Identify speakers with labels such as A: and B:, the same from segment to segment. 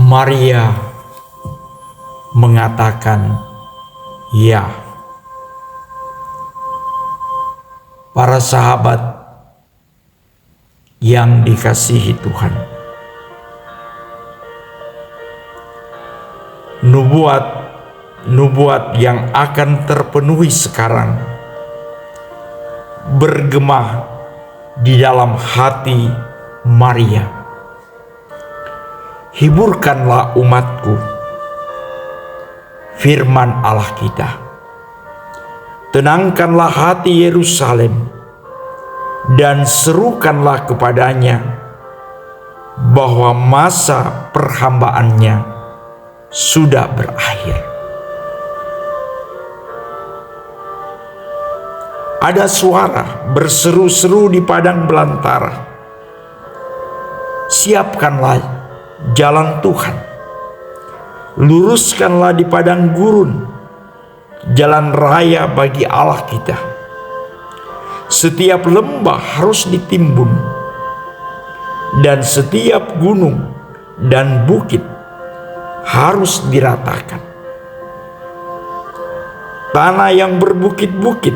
A: Maria mengatakan ya. Para sahabat yang dikasihi Tuhan, nubuat yang akan terpenuhi sekarang bergema di dalam hati Maria. Hiburkanlah umatku, firman Allah kita. Tenangkanlah hati Yerusalem dan serukanlah kepadanya bahwa masa perhambaannya sudah berakhir. Ada suara berseru-seru di padang belantara. Siapkanlah jalan Tuhan. Luruskanlah di padang gurun jalan raya bagi Allah kita. Setiap lembah harus ditimbun, dan setiap gunung dan bukit harus diratakan. Tanah yang berbukit-bukit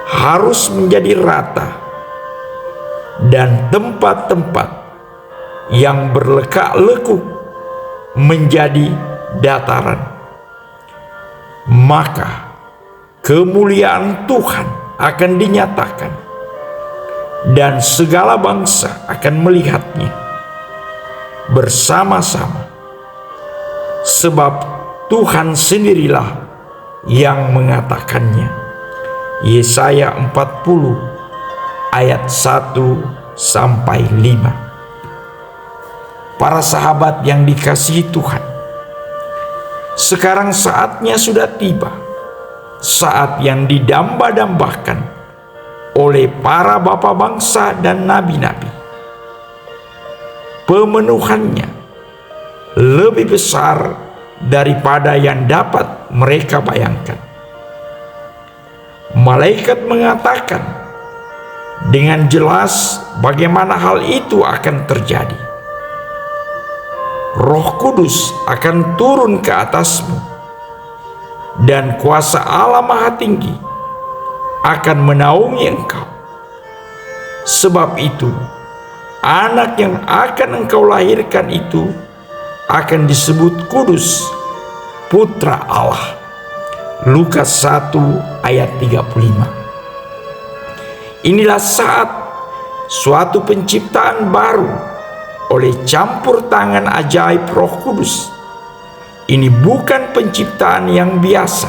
A: harus menjadi rata, dan tempat-tempat yang berlekak-lekuk menjadi dataran. Maka kemuliaan Tuhan akan dinyatakan, dan segala bangsa akan melihatnya bersama-sama, sebab Tuhan sendirilah yang mengatakannya. Yesaya 40 ayat 1-5. Para sahabat yang dikasihi Tuhan, sekarang saatnya sudah tiba, saat yang didamba-dambakan oleh para bapa bangsa dan nabi-nabi. Pemenuhannya lebih besar daripada yang dapat mereka bayangkan. Malaikat mengatakan dengan jelas bagaimana hal itu akan terjadi. Roh Kudus akan turun ke atasmu, dan kuasa Allah Maha Tinggi akan menaungi engkau. Sebab itu, anak yang akan engkau lahirkan itu akan disebut kudus, putra Allah. Lukas 1 ayat 35. Inilah saat suatu penciptaan baru oleh campur tangan ajaib Roh Kudus. Ini bukan penciptaan yang biasa,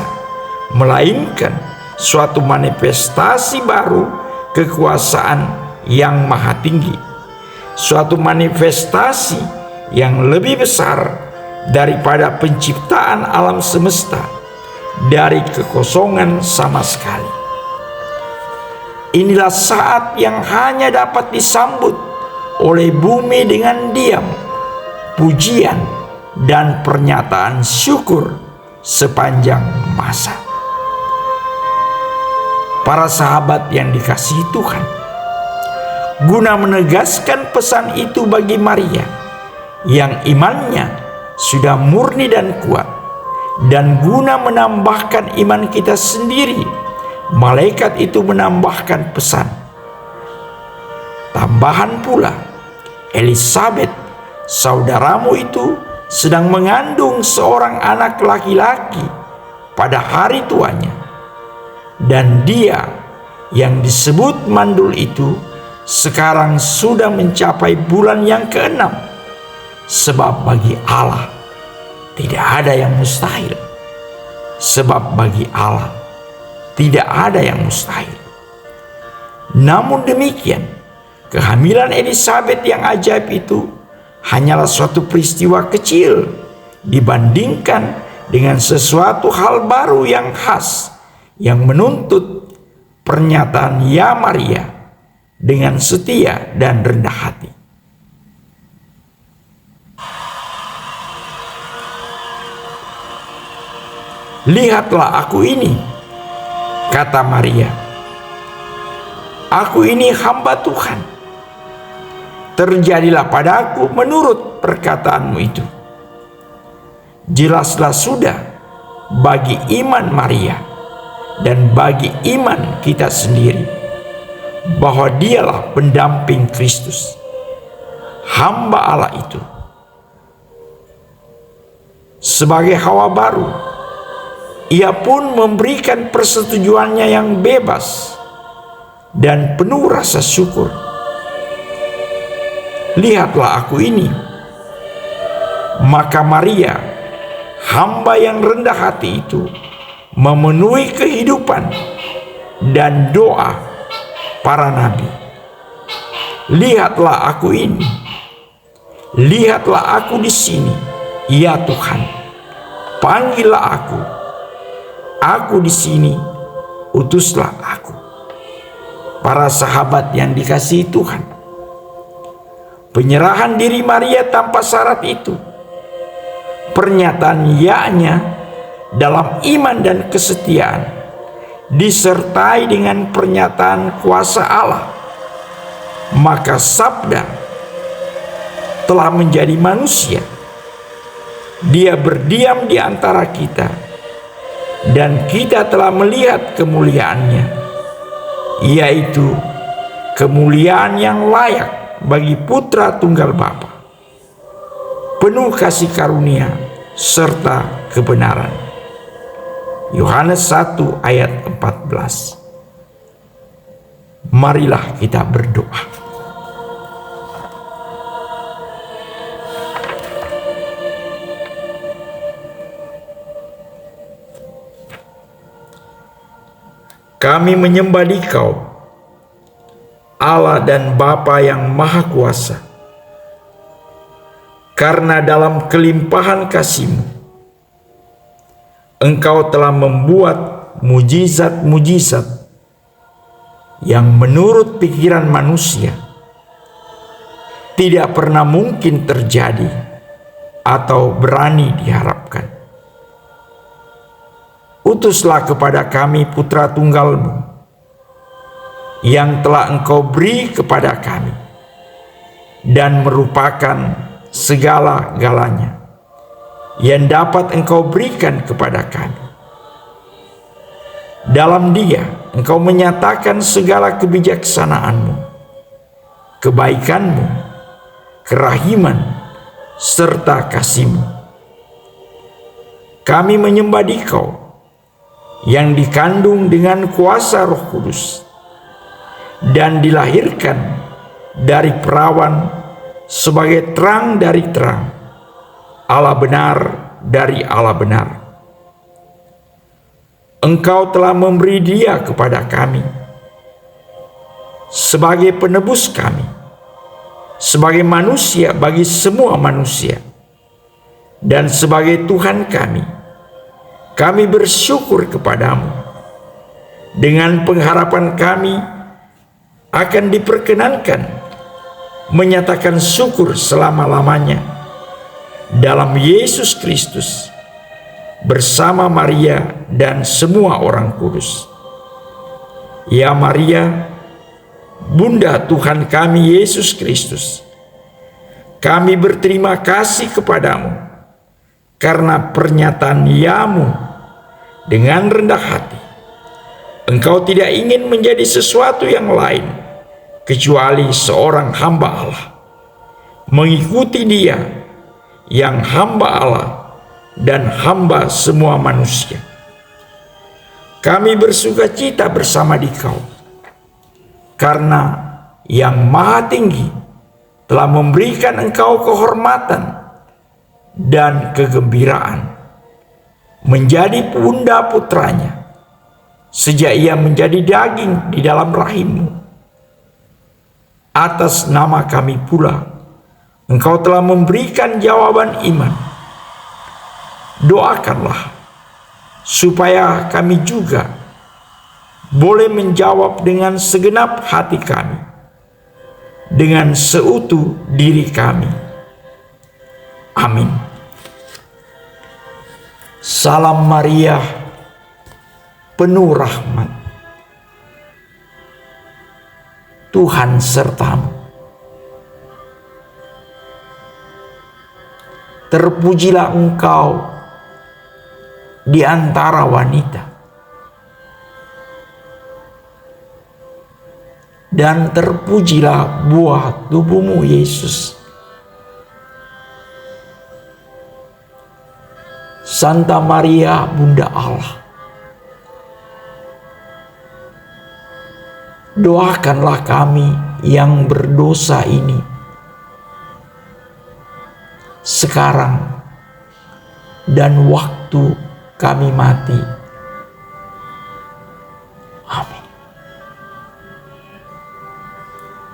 A: melainkan suatu manifestasi baru kekuasaan yang maha tinggi. Suatu manifestasi yang lebih besar daripada penciptaan alam semesta dari kekosongan sama sekali. Inilah saat yang hanya dapat disambut oleh bumi dengan diam, pujian, dan pernyataan syukur sepanjang masa. Para sahabat yang dikasihi Tuhan, guna menegaskan pesan itu bagi Maria yang imannya sudah murni dan kuat, dan guna menambahkan iman kita sendiri, malaikat itu menambahkan pesan. Tambahan pula, Elisabet, saudaramu itu sedang mengandung seorang anak laki-laki pada hari tuanya, dan dia yang disebut mandul itu sekarang sudah mencapai bulan yang ke-6, sebab bagi Allah tidak ada yang mustahil. Sebab bagi Allah tidak ada yang mustahil. Namun demikian, kehamilan Elisabet yang ajaib itu hanyalah suatu peristiwa kecil dibandingkan dengan sesuatu hal baru yang khas yang menuntut pernyataan ya Maria dengan setia dan rendah hati. Lihatlah aku ini, kata Maria. Aku ini hamba Tuhan. terjadilah padaku menurut perkataanmu itu. Jelaslah sudah bagi iman Maria dan bagi iman kita sendiri bahwa dialah pendamping Kristus, hamba Allah itu. Sebagai Hawa baru, ia pun memberikan persetujuannya yang bebas dan penuh rasa syukur. Lihatlah aku ini. Maka Maria, hamba yang rendah hati itu, memenuhi kehidupan dan doa para nabi. Lihatlah aku ini. Lihatlah aku di sini, ya Tuhan. Panggillah aku. Aku di sini, utuslah aku. Para sahabat yang dikasihi Tuhan, penyerahan diri Maria tanpa syarat itu, pernyataan ya-nya dalam iman dan kesetiaan, disertai dengan pernyataan kuasa Allah, maka sabda telah menjadi manusia. Dia berdiam di antara kita, dan kita telah melihat kemuliaannya, yaitu kemuliaan yang layak bagi Putra Tunggal Bapa, penuh kasih karunia serta kebenaran. Yohanes 1 ayat 14. Marilah kita berdoa. Kami menyembah Dikau, Allah dan Bapa yang Maha Kuasa, karena dalam kelimpahan kasih-Mu, Engkau telah membuat mujizat-mujizat yang menurut pikiran manusia tidak pernah mungkin terjadi atau berani diharapkan. Utuslah kepada kami Putra Tunggal-Mu yang telah Engkau beri kepada kami dan merupakan segala-galanya yang dapat Engkau berikan kepada kami. Dalam Dia Engkau menyatakan segala kebijaksanaan-Mu, kebaikan-Mu, kerahiman, serta kasih-Mu. Kami menyembah Dikau yang dikandung dengan kuasa Roh Kudus dan dilahirkan dari perawan sebagai terang dari terang, Allah benar dari Allah benar. Engkau telah memberi Dia kepada kami sebagai penebus kami, sebagai manusia bagi semua manusia, dan sebagai Tuhan kami. Kami bersyukur kepadamu. Dengan pengharapan kami akan diperkenankan menyatakan syukur selama-lamanya dalam Yesus Kristus bersama Maria dan semua orang kudus. Ya Maria, Bunda Tuhan kami Yesus Kristus, kami berterima kasih kepadamu karena pernyataan ya-Mu dengan rendah hati. Engkau tidak ingin menjadi sesuatu yang lain kecuali seorang hamba Allah, mengikuti Dia yang hamba Allah dan hamba semua manusia. Kami bersukacita bersama Dikau karena Yang Maha Tinggi telah memberikan Engkau kehormatan dan kegembiraan menjadi bunda putranya sejak ia menjadi daging di dalam rahim-Mu. Atas nama kami pula Engkau telah memberikan jawaban iman. Doakanlah supaya kami juga boleh menjawab dengan segenap hati kami, dengan seutuh diri kami. Amin. Salam Maria, penuh rahmat, Tuhan sertamu. Terpujilah engkau di antara wanita, dan terpujilah buah tubuhmu, Yesus. Santa Maria, Bunda Allah, doakanlah kami yang berdosa ini sekarang dan waktu kami mati. Amin.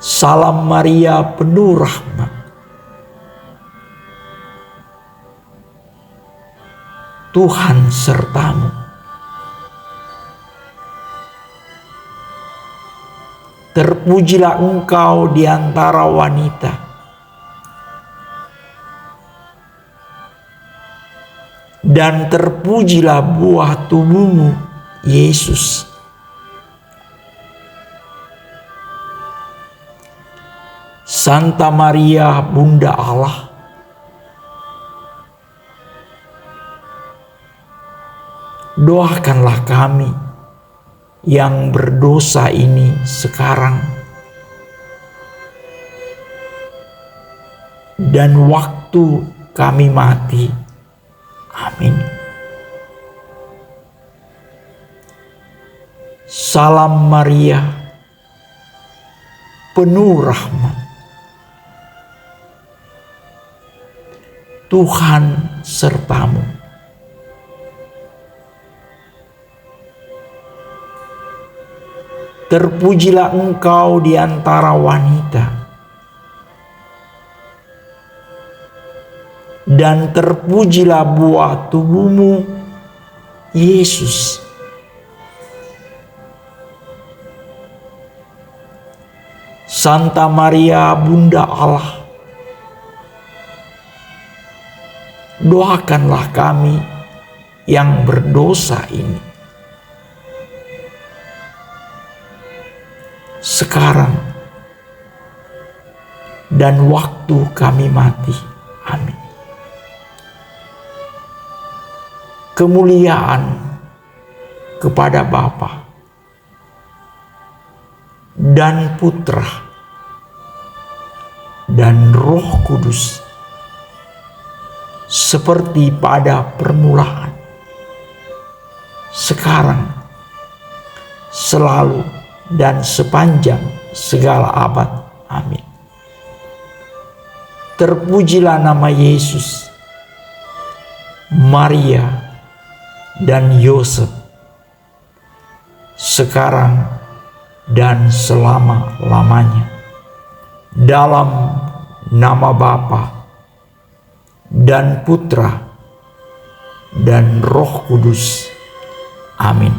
A: Salam Maria, penuh rahmat, Tuhan sertamu. Terpujilah engkau di antara wanita, dan terpujilah buah tubuhmu, Yesus. Santa Maria, Bunda Allah, doakanlah kami yang berdosa ini sekarang dan waktu kami mati. Amin. Salam Maria, penuh rahmat, Tuhan sertamu. Terpujilah engkau di antara wanita, dan terpujilah buah tubuhmu, Yesus. Santa Maria, Bunda Allah, doakanlah kami yang berdosa ini sekarang dan waktu kami mati. Amin. Kemuliaan kepada Bapa dan Putra dan Roh Kudus, seperti pada permulaan, sekarang, selalu, dan sepanjang segala abad. Amin. Terpujilah nama Yesus, Maria, dan Yosef, sekarang dan selama-lamanya. Dalam nama Bapa dan Putra dan Roh Kudus. Amin.